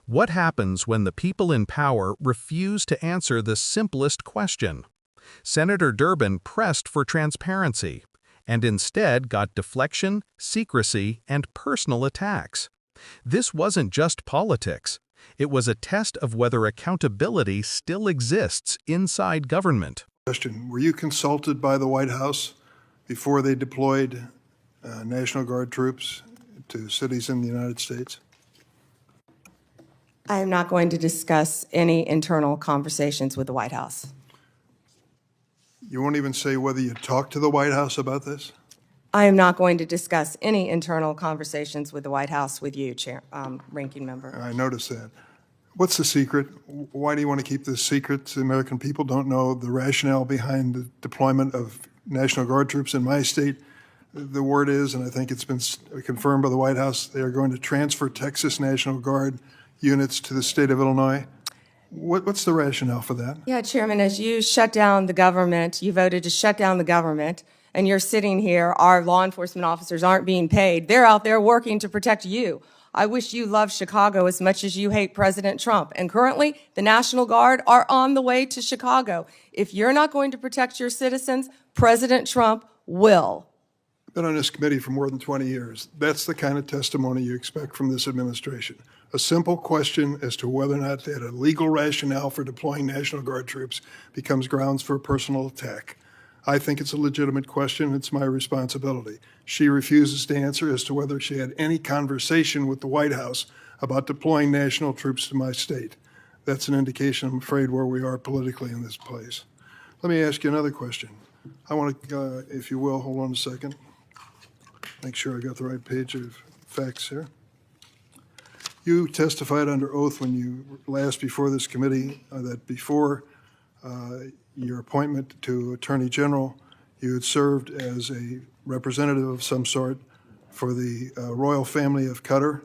What happens when the people in power refuse to answer the simplest question? Senator Durbin pressed for transparency, and instead got deflection, secrecy, and personal attacks. This wasn't just politics. It was a test of whether accountability still exists inside government. Question: were you consulted by the White House before they deployed National Guard troops to cities in the United States? I am not going to discuss any internal conversations with the White House. You won't even say whether you talked to the White House about this? I am not going to discuss any internal conversations with the White House with you, Ranking Member. I noticed that. What's the secret? Why do you want to keep this secret? The American people don't know the rationale behind the deployment of National Guard troops in my state. The word is, and I think it's been confirmed by the White House, they are going to transfer Texas National Guard units to the state of Illinois. What's the rationale for that? Yeah, Chairman, as you shut down the government, you voted to shut down the government, and you're sitting here, our law enforcement officers aren't being paid. They're out there working to protect you. I wish you loved Chicago as much as you hate President Trump. And currently, the National Guard are on the way to Chicago. If you're not going to protect your citizens, President Trump will. I've been on this committee for more than 20 years. That's the kind of testimony you expect from this administration. A simple question as to whether or not they had a legal rationale for deploying National Guard troops becomes grounds for a personal attack. I think it's a legitimate question. It's my responsibility. She refuses to answer as to whether she had any conversation with the White House about deploying national troops to my state. That's an indication, I'm afraid, where we are politically in this place. Let me ask you another question. I want to, if you will, hold on a second. Make sure I got the right page of facts here. You testified under oath when you last before this committee that before your appointment to Attorney General, you had served as a representative of some sort for the royal family of Qatar.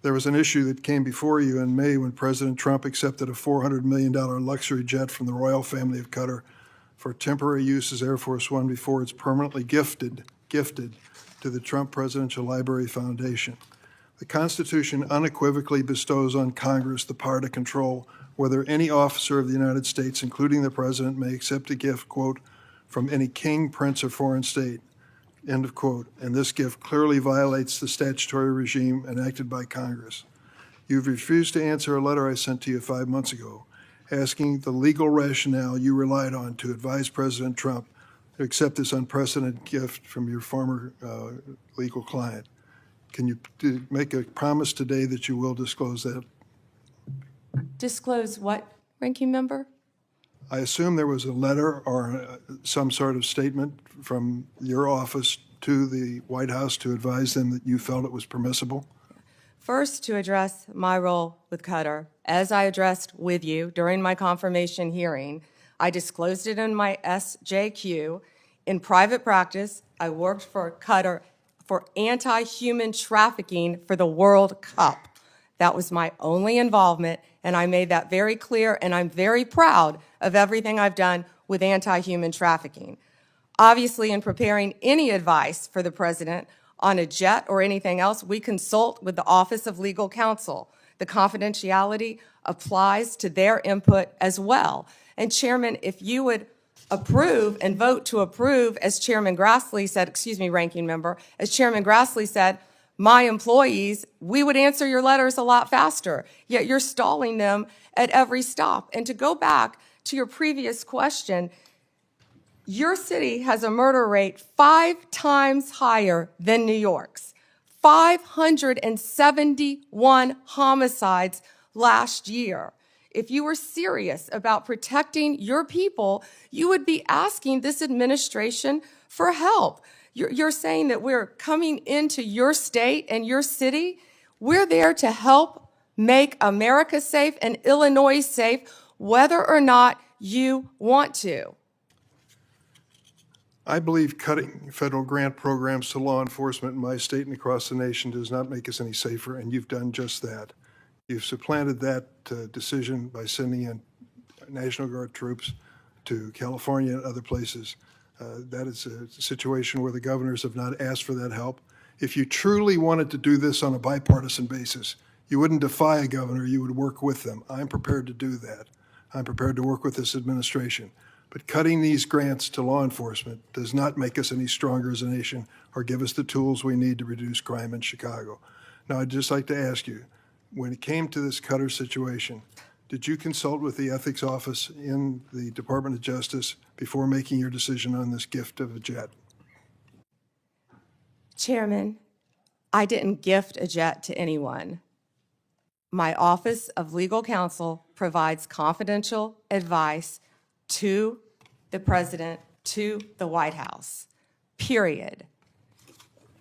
There was an issue that came before you in May when President Trump accepted a $400 million luxury jet from the royal family of Qatar for temporary use as Air Force One before it's permanently gifted to the Trump Presidential Library Foundation. The Constitution unequivocally bestows on Congress the power to control whether any officer of the United States, including the President, may accept a gift, quote, from any king, prince, or foreign state, end of quote. And this gift clearly violates the statutory regime enacted by Congress. You've refused to answer a letter I sent to you 5 months ago asking the legal rationale you relied on to advise President Trump to accept this unprecedented gift from your former legal client. Can you make a promise today that you will disclose that? Disclose what, Ranking Member? I assume there was a letter or some sort of statement from your office to the White House to advise them that you felt it was permissible? First, to address my role with Qatar, as I addressed with you during my confirmation hearing, I disclosed it in my SJQ. In private practice, I worked for Qatar for anti-human trafficking for the World Cup. That was my only involvement, and I made that very clear, and I'm very proud of everything I've done with anti-human trafficking. Obviously, in preparing any advice for the President on a jet or anything else, we consult with the Office of Legal Counsel. The confidentiality applies to their input as well. And Chairman, if you would approve and vote to approve, as Chairman Grassley said, excuse me, Ranking Member, as Chairman Grassley said, my employees, we would answer your letters a lot faster, yet you're stalling them at every stop. And to go back to your previous question, your city has a murder rate 5 times higher than New York's. 571 homicides last year. If you were serious about protecting your people, you would be asking this administration for help. You're saying that we're coming into your state and your city. We're there to help make America safe and Illinois safe, whether or not you want to. I believe cutting federal grant programs to law enforcement in my state and across the nation does not make us any safer, and you've done just that. You've supplanted that decision by sending in National Guard troops to California and other places. That is a situation where the governors have not asked for that help. If you truly wanted to do this on a bipartisan basis, You wouldn't defy a governor, you would work with them. I'm prepared to do that. I'm prepared to work with this administration. But cutting these grants to law enforcement does not make us any stronger as a nation or give us the tools we need to reduce crime in Chicago. Now, I'd just like to ask you, when it came to this Cutter situation, did you consult with the ethics office in the Department of Justice before making your decision on this gift of a jet? Chairman, I didn't gift a jet to anyone. My Office of Legal Counsel provides confidential advice to the President, to the White House, period.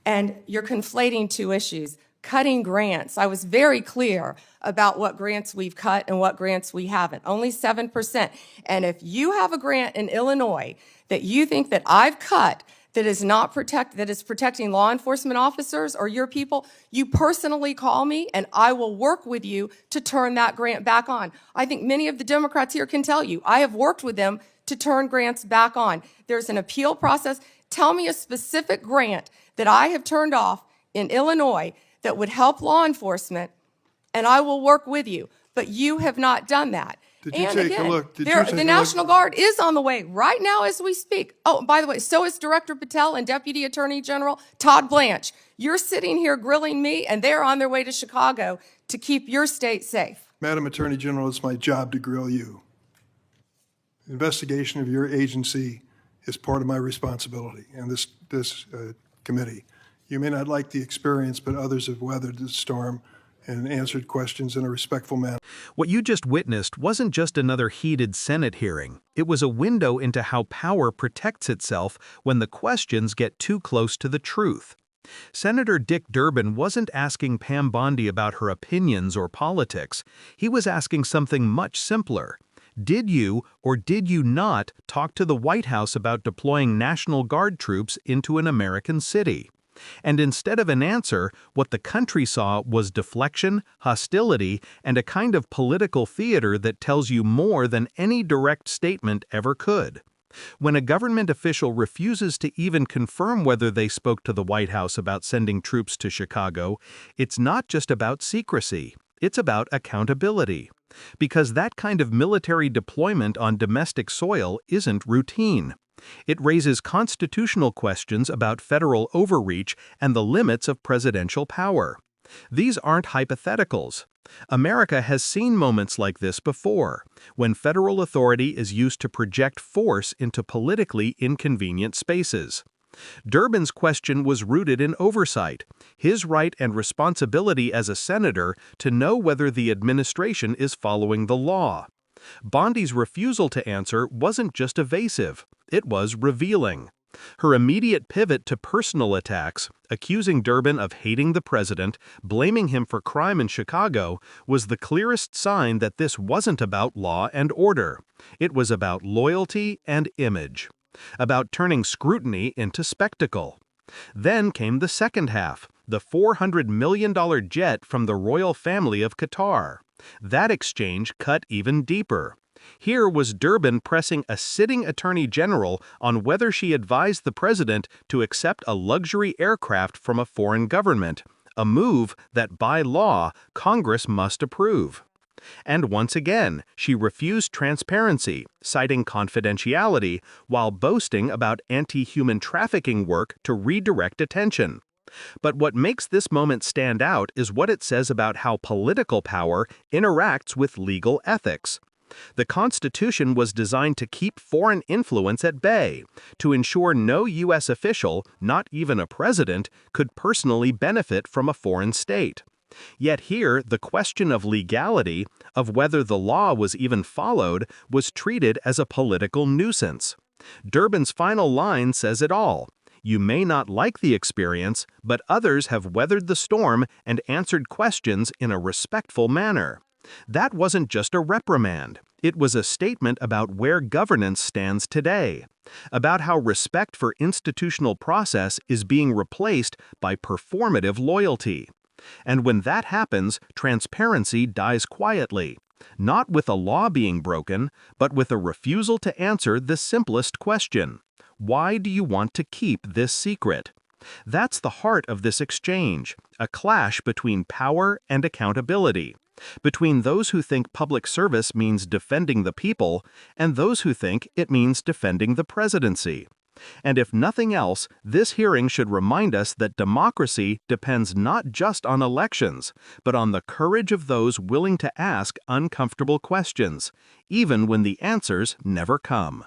And you're conflating two issues. Cutting grants, I was very clear about what grants we've cut and what grants we haven't, only 7%. And if you have a grant in Illinois that you think that I've cut that is protecting law enforcement officers or your people, you personally call me and I will work with you to turn that grant back on. I think many of the Democrats here can tell you, I have worked with them to turn grants back on. There's an appeal process. Tell me a specific grant that I have turned off in Illinois that would help law enforcement, and I will work with you. But you have not done that. Did you take a look? The National Guard is on the way right now as we speak. Oh, by the way, so is Director Patel and Deputy Attorney General Todd Blanche. You're sitting here grilling me, and they're on their way to Chicago to keep your state safe. Madam Attorney General, it's my job to grill you. The investigation of your agency is part of my responsibility and this committee. You may not like the experience, but others have weathered the storm and answered questions in a respectful manner. What you just witnessed wasn't just another heated Senate hearing. It was a window into how power protects itself when the questions get too close to the truth. Senator Dick Durbin wasn't asking Pam Bondi about her opinions or politics. He was asking something much simpler. Did you or did you not talk to the White House about deploying National Guard troops into an American city? And instead of an answer, what the country saw was deflection, hostility, and a kind of political theater that tells you more than any direct statement ever could. When a government official refuses to even confirm whether they spoke to the White House about sending troops to Chicago, it's not just about secrecy, it's about accountability. Because that kind of military deployment on domestic soil isn't routine. It raises constitutional questions about federal overreach and the limits of presidential power. These aren't hypotheticals. America has seen moments like this before, when federal authority is used to project force into politically inconvenient spaces. Durbin's question was rooted in oversight, his right and responsibility as a senator to know whether the administration is following the law. Bondi's refusal to answer wasn't just evasive, it was revealing. Her immediate pivot to personal attacks, accusing Durbin of hating the president, blaming him for crime in Chicago, was the clearest sign that this wasn't about law and order. It was about loyalty and image, about turning scrutiny into spectacle. Then came the second half, the $400 million jet from the royal family of Qatar. That exchange cut even deeper. Here was Durbin pressing a sitting attorney general on whether she advised the president to accept a luxury aircraft from a foreign government, a move that by law Congress must approve. And once again, she refused transparency, citing confidentiality, while boasting about anti-human trafficking work to redirect attention. But what makes this moment stand out is what it says about how political power interacts with legal ethics. The Constitution was designed to keep foreign influence at bay, to ensure no U.S. official, not even a president, could personally benefit from a foreign state. Yet here, the question of legality, of whether the law was even followed, was treated as a political nuisance. Durbin's final line says it all. You may not like the experience, but others have weathered the storm and answered questions in a respectful manner. That wasn't just a reprimand. It was a statement about where governance stands today, about how respect for institutional process is being replaced by performative loyalty. And when that happens, transparency dies quietly, not with a law being broken, but with a refusal to answer the simplest question. Why do you want to keep this secret? That's the heart of this exchange, a clash between power and accountability, between those who think public service means defending the people and those who think it means defending the presidency. And if nothing else, this hearing should remind us that democracy depends not just on elections, but on the courage of those willing to ask uncomfortable questions, even when the answers never come.